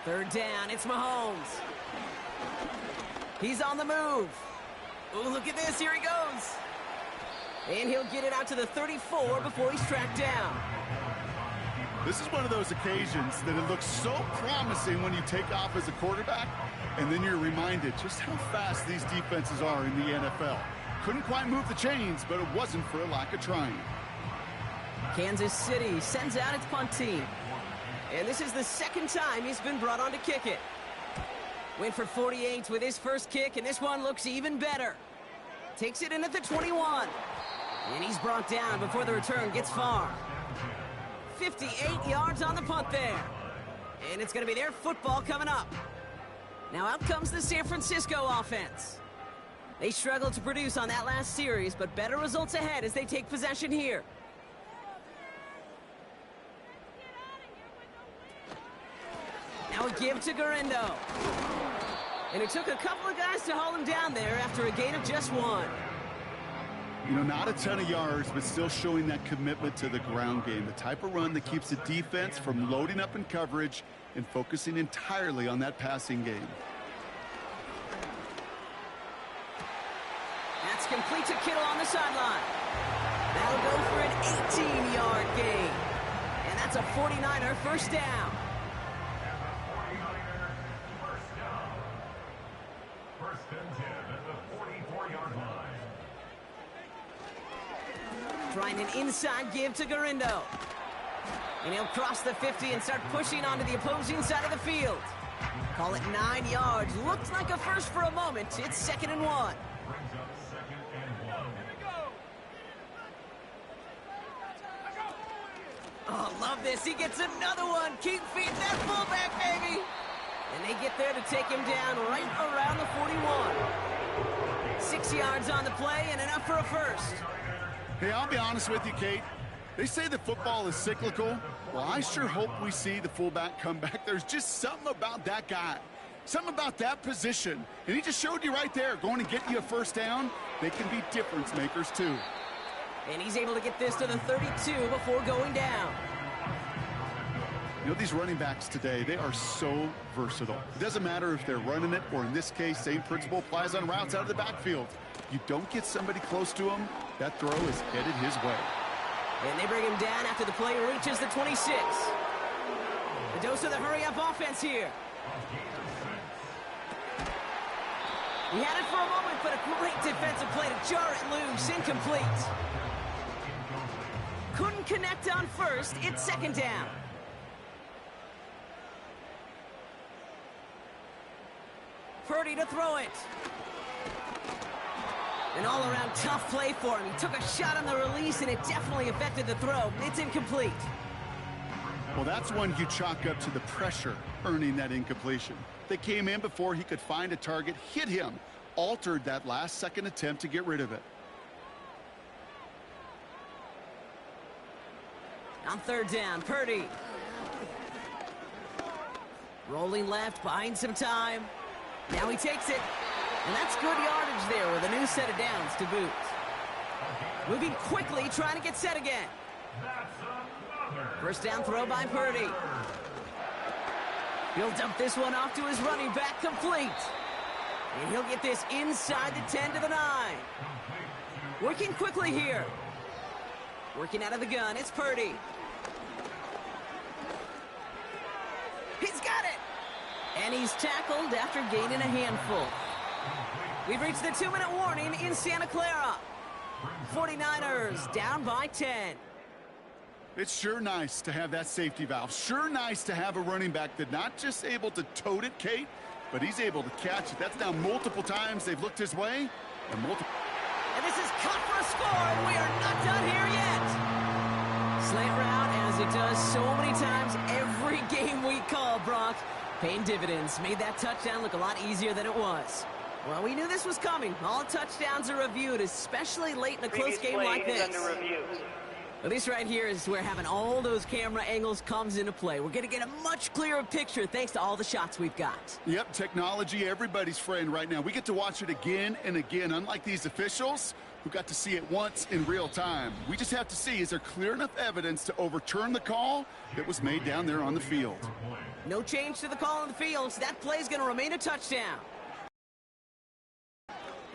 Third down, it's Mahomes. He's on the move. Oh, look at this, here he goes. And he'll get it out to the 34 before he's tracked down. This is one of those occasions that it looks so promising when you take off as a quarterback, and then you're reminded just how fast these defenses are in the NFL. Couldn't quite move the chains, but it wasn't for a lack of trying. Kansas City sends out its punt team. And this is the second time he's been brought on to kick it. Went for 48 with his first kick, and this one looks even better. Takes it in at the 21. And he's brought down before the return gets far. 58 yards on the punt there. And it's going to be their football coming up. Now out comes the San Francisco offense. They struggled to produce on that last series, but better results ahead as they take possession here. Now a give to Garindo. And it took a couple of guys to haul him down there after a gain of just one. You know, not a ton of yards, but still showing that commitment to the ground game. The type of run that keeps the defense from loading up in coverage and focusing entirely on that passing game. That's complete to Kittle on the sideline. That'll go for an 18-yard gain. And that's a 49er first down. Trying an inside give to Garindo. And he'll cross the 50 and start pushing onto the opposing side of the field. Call it 9 yards. Looked like a first for a moment. It's 2nd and 1. Oh, love this. He gets another one. Keep feeding that fullback, baby. And they get there to take him down right around the 41. 6 yards on the play and enough for a first. Hey, I'll be honest with you, Kate. They say that football is cyclical. Well, I sure hope we see the fullback come back. There's just something about that guy, something about that position. And he just showed you right there, going to get you a first down. They can be difference makers, too. And he's able to get this to the 32 before going down. You know, these running backs today, they are so versatile. It doesn't matter if they're running it, or in this case, same principle applies on routes out of the backfield. You don't get somebody close to him, that throw is headed his way. And they bring him down after the play reaches the 26. A dose of the hurry-up offense here. He had it for a moment, but a great defensive play to jar it loose. Incomplete. Couldn't connect on first. It's 2nd down. Purdy to throw it. An all-around tough play for him. He took a shot on the release, and it definitely affected the throw. It's incomplete. Well, that's one you chalk up to the pressure earning that incompletion. They came in before he could find a target, hit him, altered that last-second attempt to get rid of it. On third down, Purdy. Rolling left, buying some time. Now he takes it. And that's good yardage there with a new set of downs to boot. Moving quickly, trying to get set again. First down throw by Purdy. He'll dump this one off to his running back, complete. And he'll get this inside the 10 to the 9. Working quickly here. Working out of the gun, it's Purdy. He's got it! And he's tackled after gaining a handful. We've reached the 2-minute warning in Santa Clara. 49ers down by 10. It's sure nice to have that safety valve. Sure nice to have a running back that's not just able to tote it, Kate, but he's able to catch it. That's now multiple times they've looked his way. And this is cut for a score, and we are not done here yet. Slant route, as it does so many times every game we call, Brock. Paying dividends. Made that touchdown look a lot easier than it was. Well, we knew this was coming. All touchdowns are reviewed, especially late in a close game like this. Well, this right here is where having all those camera angles comes into play. We're going to get a much clearer picture thanks to all the shots we've got. Yep, technology, everybody's friend right now. We get to watch it again and again, unlike these officials who got to see it once in real time. We just have to see, is there clear enough evidence to overturn the call that was made down there on the field? No change to the call on the field, so that play's going to remain a touchdown.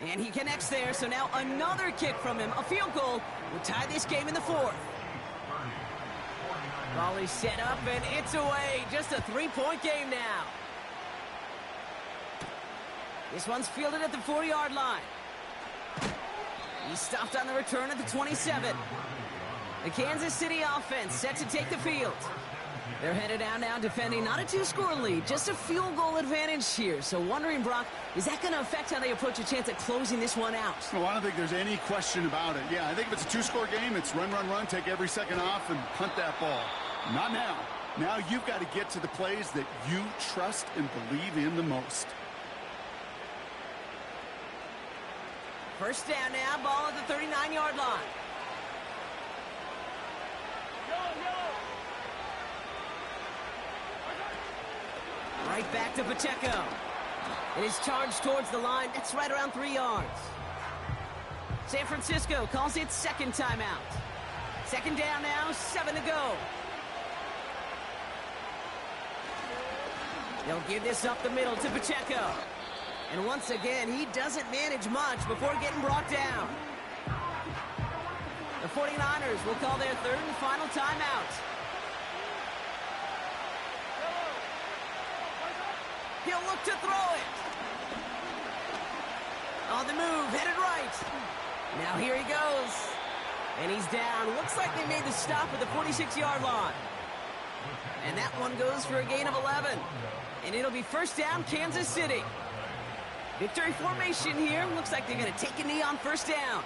And he connects there, so now another kick from him. A field goal will tie this game in the 4th. Ball is set up, and it's away. Just a 3-point game now. This one's fielded at the 40-yard line. He's stopped on the return at the 27. The Kansas City offense set to take the field. They're headed down now defending not a 2-score lead, just a field goal advantage here. So wondering, Brock, is that going to affect how they approach a chance at closing this one out? Well, I don't think there's any question about it. Yeah, I think if it's a 2-score game, it's run, run, run, take every second off and punt that ball. Not now. Now you've got to get to the plays that you trust and believe in the most. First down now, ball at the 39-yard line. Right back to Pacheco. It is charged towards the line. That's right around 3 yards. San Francisco calls it second timeout. Second down now, 7 to go. They'll give this up the middle to Pacheco. And once again, he doesn't manage much before getting brought down. The 49ers will call their third and final timeout. He'll look to throw it. On the move, headed right. Now here he goes. And he's down. Looks like they made the stop at the 46-yard line. And that one goes for a gain of 11. And it'll be first down, Kansas City. Victory formation here. Looks like they're going to take a knee on first down.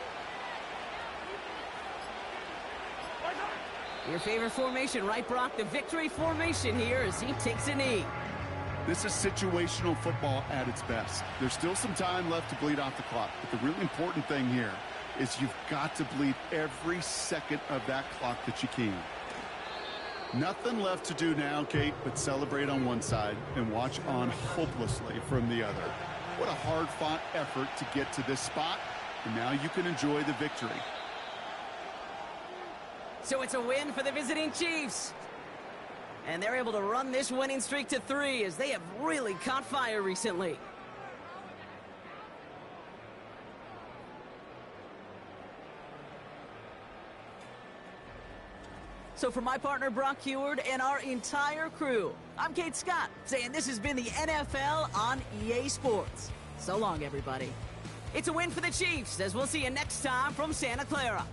Your favorite formation, right, Brock? The victory formation here as he takes a knee. This is situational football at its best. There's still some time left to bleed off the clock, but the really important thing here is you've got to bleed every second of that clock that you can. Nothing left to do now, Kate, but celebrate on one side and watch on hopelessly from the other. What a hard-fought effort to get to this spot, and now you can enjoy the victory. So it's a win for the visiting Chiefs. And they're able to run this winning streak to 3 as they have really caught fire recently. So for my partner, Brock Heward, and our entire crew, I'm Kate Scott, saying this has been the NFL on EA Sports. So long, everybody. It's a win for the Chiefs, as we'll see you next time from Santa Clara.